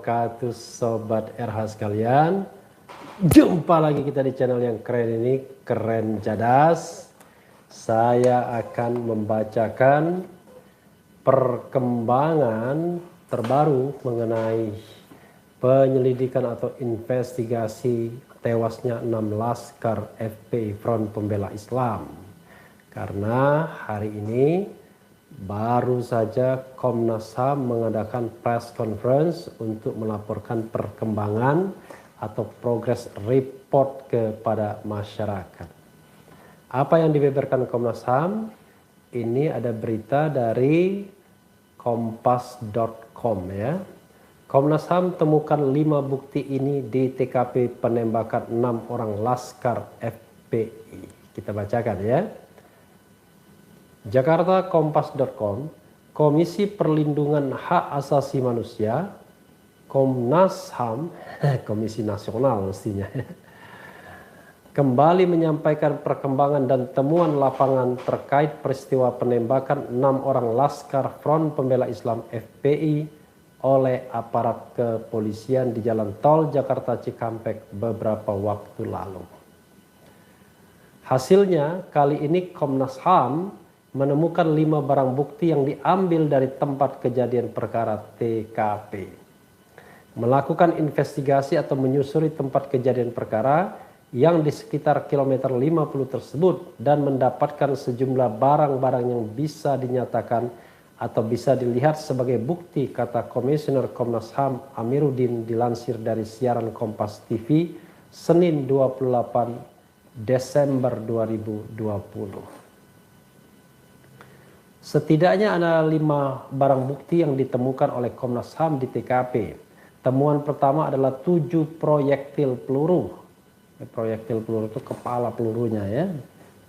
wabarakatuh Sobat RH sekalian. Jumpa lagi kita di channel yang keren ini, Keren Cadas. Saya akan membacakan perkembangan terbaru mengenai penyelidikan atau investigasi tewasnya 6 laskar FPI Front Pembela Islam. Karena hari ini baru saja Komnas HAM mengadakan press conference untuk melaporkan perkembangan atau progress report kepada masyarakat. Apa yang dibeberkan Komnas HAM? Ini ada berita dari kompas.com ya. Komnas HAM temukan 5 bukti ini di TKP penembakan 6 orang laskar FPI. Kita bacakan ya. Jakarta Kompas.com, Komisi Perlindungan Hak Asasi Manusia, Komnas HAM, Komisi Nasional mestinya, kembali menyampaikan perkembangan dan temuan lapangan terkait peristiwa penembakan 6 orang laskar Front Pembela Islam FPI oleh aparat kepolisian di Jalan Tol Jakarta Cikampek beberapa waktu lalu. Hasilnya, kali ini Komnas HAM menemukan 5 barang bukti yang diambil dari tempat kejadian perkara TKP. Melakukan investigasi atau menyusuri tempat kejadian perkara yang di sekitar kilometer 50 tersebut dan mendapatkan sejumlah barang-barang yang bisa dinyatakan atau bisa dilihat sebagai bukti, kata Komisioner Komnas HAM Amiruddin dilansir dari siaran Kompas TV Senin 28 Desember 2020. Setidaknya ada 5 barang bukti yang ditemukan oleh Komnas HAM di TKP. Temuan pertama adalah 7 proyektil peluru. Proyektil peluru itu kepala pelurunya ya,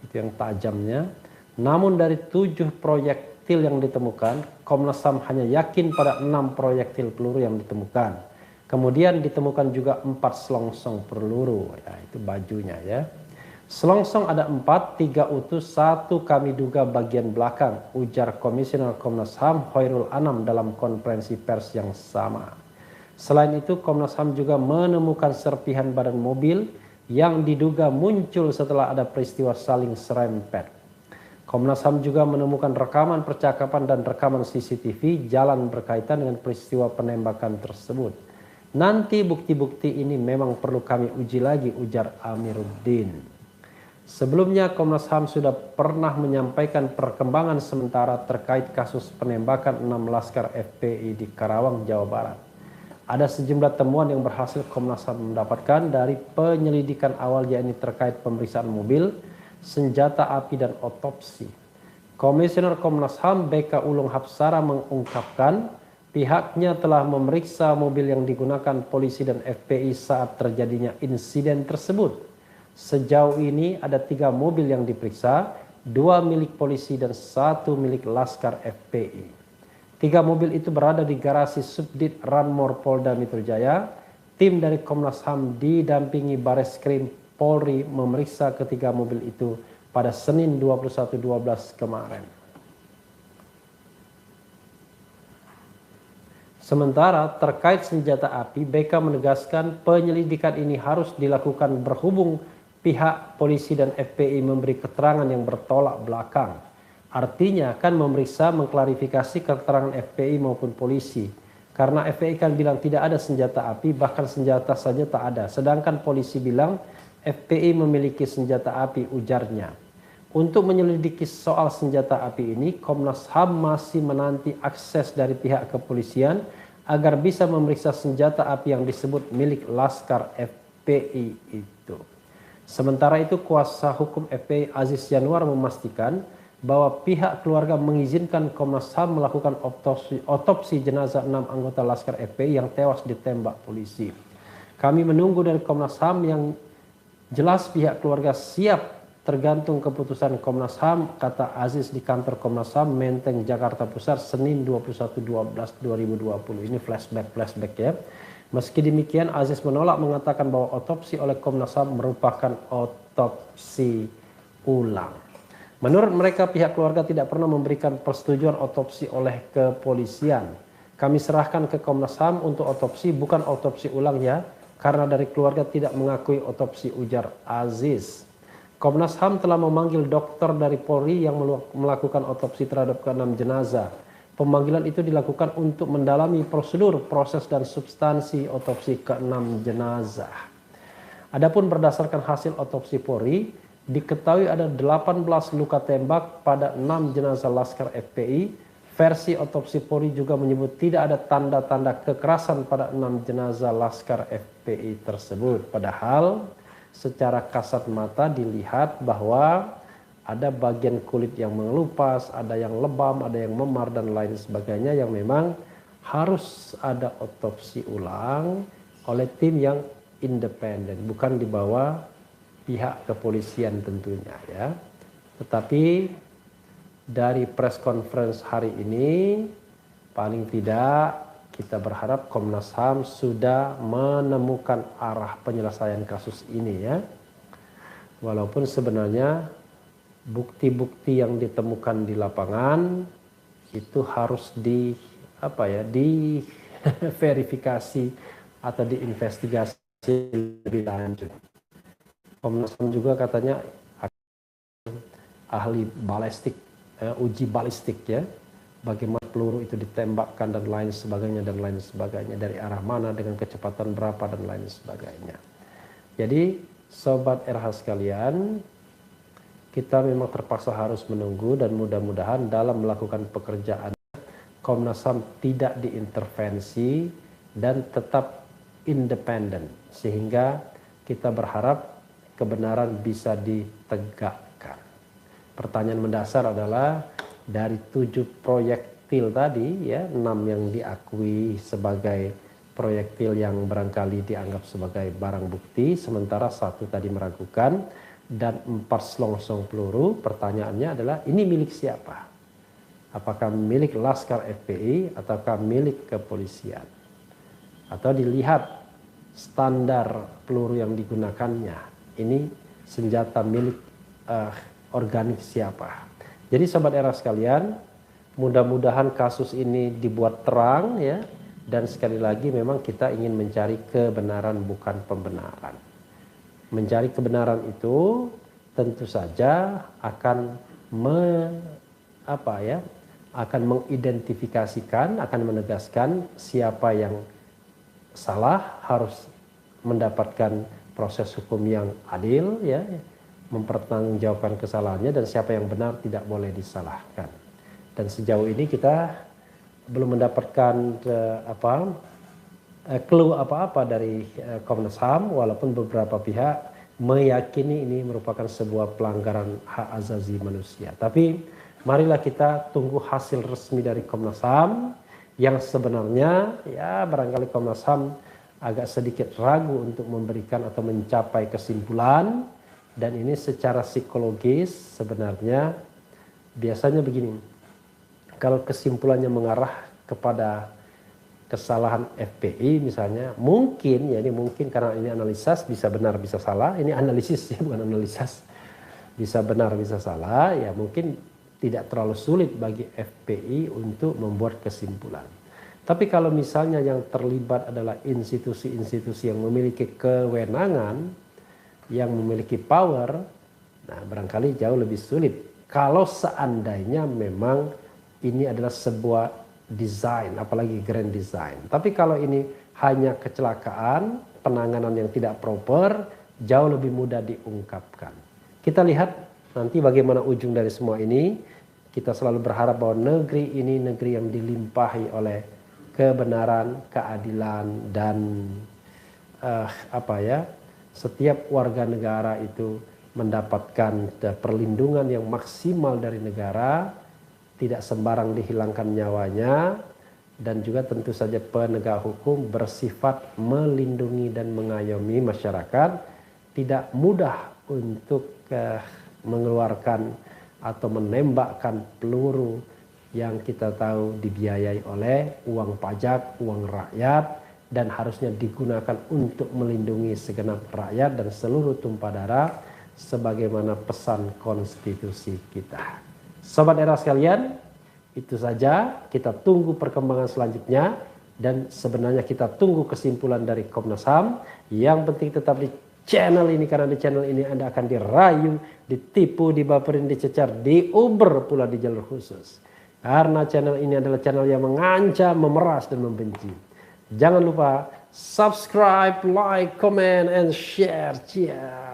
itu yang tajamnya. Namun dari 7 proyektil yang ditemukan, Komnas HAM hanya yakin pada 6 proyektil peluru yang ditemukan. Kemudian ditemukan juga 4 selongsong peluru, ya itu bajunya ya. Selongsong ada 4, 3 utuh, 1 kami duga bagian belakang, ujar Komisioner Komnas HAM Hoirul Anam dalam konferensi pers yang sama. Selain itu, Komnas HAM juga menemukan serpihan badan mobil yang diduga muncul setelah ada peristiwa saling serempet. Komnas HAM juga menemukan rekaman percakapan dan rekaman CCTV jalan berkaitan dengan peristiwa penembakan tersebut. Nanti bukti-bukti ini memang perlu kami uji lagi, ujar Amiruddin. Sebelumnya Komnas HAM sudah pernah menyampaikan perkembangan sementara terkait kasus penembakan 6 laskar FPI di Karawang, Jawa Barat. Ada sejumlah temuan yang berhasil Komnas HAM mendapatkan dari penyelidikan awal, yakni terkait pemeriksaan mobil, senjata api dan otopsi. Komisioner Komnas HAM BK Ulung Hapsara mengungkapkan pihaknya telah memeriksa mobil yang digunakan polisi dan FPI saat terjadinya insiden tersebut. Sejauh ini ada 3 mobil yang diperiksa, 2 milik polisi dan 1 milik laskar FPI. 3 mobil itu berada di garasi Subdit Ranmor Polda Metro Jaya. Tim dari Komnas HAM didampingi Bareskrim Polri memeriksa ketiga mobil itu pada Senin 21/12 kemarin. Sementara terkait senjata api, BK menegaskan penyelidikan ini harus dilakukan berhubung pihak polisi dan FPI memberi keterangan yang bertolak belakang. Artinya kan memeriksa mengklarifikasi keterangan FPI maupun polisi. Karena FPI kan bilang tidak ada senjata api, bahkan senjata saja tak ada. Sedangkan polisi bilang FPI memiliki senjata api, ujarnya. Untuk menyelidiki soal senjata api ini, Komnas HAM masih menanti akses dari pihak kepolisian agar bisa memeriksa senjata api yang disebut milik laskar FPI itu. Sementara itu, kuasa hukum FPI Aziz Yanuar memastikan bahwa pihak keluarga mengizinkan Komnas HAM melakukan otopsi jenazah 6 anggota laskar FPI yang tewas ditembak polisi. Kami menunggu dari Komnas HAM yang jelas pihak keluarga siap tergantung keputusan Komnas HAM, kata Aziz di kantor Komnas HAM Menteng Jakarta Pusat Senin 21/12/2020. Ini flashback ya. Meski demikian, Aziz menolak, mengatakan bahwa otopsi oleh Komnas HAM merupakan otopsi ulang. Menurut mereka, pihak keluarga tidak pernah memberikan persetujuan otopsi oleh kepolisian. Kami serahkan ke Komnas HAM untuk otopsi, bukan otopsi ulang ya, karena dari keluarga tidak mengakui otopsi, ujar Aziz. Komnas HAM telah memanggil dokter dari Polri yang melakukan otopsi terhadap ke-6 jenazah. Pemanggilan itu dilakukan untuk mendalami prosedur, proses, dan substansi otopsi ke-6 jenazah. Adapun berdasarkan hasil otopsi Polri, diketahui ada 18 luka tembak pada 6 jenazah Laskar FPI. Versi otopsi Polri juga menyebut tidak ada tanda-tanda kekerasan pada 6 jenazah Laskar FPI tersebut. Padahal secara kasat mata dilihat bahwa ada bagian kulit yang mengelupas, ada yang lebam, ada yang memar, dan lain sebagainya yang memang harus ada otopsi ulang oleh tim yang independen, bukan di bawah pihak kepolisian tentunya ya. Tetapi dari press conference hari ini paling tidak kita berharap Komnas HAM sudah menemukan arah penyelesaian kasus ini ya. Walaupun sebenarnya bukti-bukti yang ditemukan di lapangan itu harus diverifikasi atau diinvestigasi lebih lanjut. Komnas HAM juga katanya ahli balistik, uji balistik ya, bagaimana peluru itu ditembakkan dan lain sebagainya dari arah mana, dengan kecepatan berapa dan lain sebagainya. Jadi sobat RH sekalian, kita memang terpaksa harus menunggu, dan mudah-mudahan dalam melakukan pekerjaan Komnas HAM tidak diintervensi dan tetap independen, sehingga kita berharap kebenaran bisa ditegakkan. Pertanyaan mendasar adalah dari 7 proyektil tadi ya, 6 yang diakui sebagai proyektil yang barangkali dianggap sebagai barang bukti, sementara 1 tadi meragukan, dan 4 selongsong peluru. Pertanyaannya adalah ini milik siapa? Apakah milik Laskar FPI ataukah milik kepolisian? Atau dilihat standar peluru yang digunakannya, ini senjata milik organik siapa? Jadi sobat era sekalian, mudah-mudahan kasus ini dibuat terang ya, dan sekali lagi memang kita ingin mencari kebenaran bukan pembenaran. Mencari kebenaran itu tentu saja akan mengidentifikasikan, akan menegaskan siapa yang salah harus mendapatkan proses hukum yang adil ya, mempertanggungjawabkan kesalahannya, dan siapa yang benar tidak boleh disalahkan. Dan sejauh ini kita belum mendapatkan clue apa-apa dari Komnas HAM, walaupun beberapa pihak meyakini ini merupakan sebuah pelanggaran hak asasi manusia. Tapi marilah kita tunggu hasil resmi dari Komnas HAM, yang sebenarnya ya barangkali Komnas HAM agak sedikit ragu untuk memberikan atau mencapai kesimpulan. Dan ini secara psikologis sebenarnya biasanya begini, kalau kesimpulannya mengarah kepada kesalahan FPI misalnya, mungkin ya, ini mungkin karena ini analisis, bisa benar bisa salah, ini analisis ya bukan analisis, bisa benar bisa salah ya, mungkin tidak terlalu sulit bagi FPI untuk membuat kesimpulan. Tapi kalau misalnya yang terlibat adalah institusi-institusi yang memiliki kewenangan, yang memiliki power, nah barangkali jauh lebih sulit kalau seandainya memang ini adalah sebuah desain, apalagi grand design. Tapi kalau ini hanya kecelakaan, penanganan yang tidak proper, jauh lebih mudah diungkapkan. Kita lihat nanti bagaimana ujung dari semua ini. Kita selalu berharap bahwa negeri ini negeri yang dilimpahi oleh kebenaran, keadilan, dan setiap warga negara itu mendapatkan perlindungan yang maksimal dari negara, tidak sembarang dihilangkan nyawanya, dan juga tentu saja penegak hukum bersifat melindungi dan mengayomi masyarakat, tidak mudah untuk mengeluarkan atau menembakkan peluru yang kita tahu dibiayai oleh uang pajak, uang rakyat, dan harusnya digunakan untuk melindungi segenap rakyat dan seluruh tumpah darah sebagaimana pesan konstitusi kita. Sobat era sekalian, Itu saja, kita tunggu perkembangan selanjutnya dan sebenarnya kita tunggu kesimpulan dari Komnas HAM. Yang penting tetap di channel ini, karena di channel ini Anda akan dirayu, ditipu, dibaperin, dicecar, diuber pula di jalur khusus. Karena channel ini adalah channel yang mengancam, memeras, dan membenci. Jangan lupa subscribe, like, comment, and share. Ciao.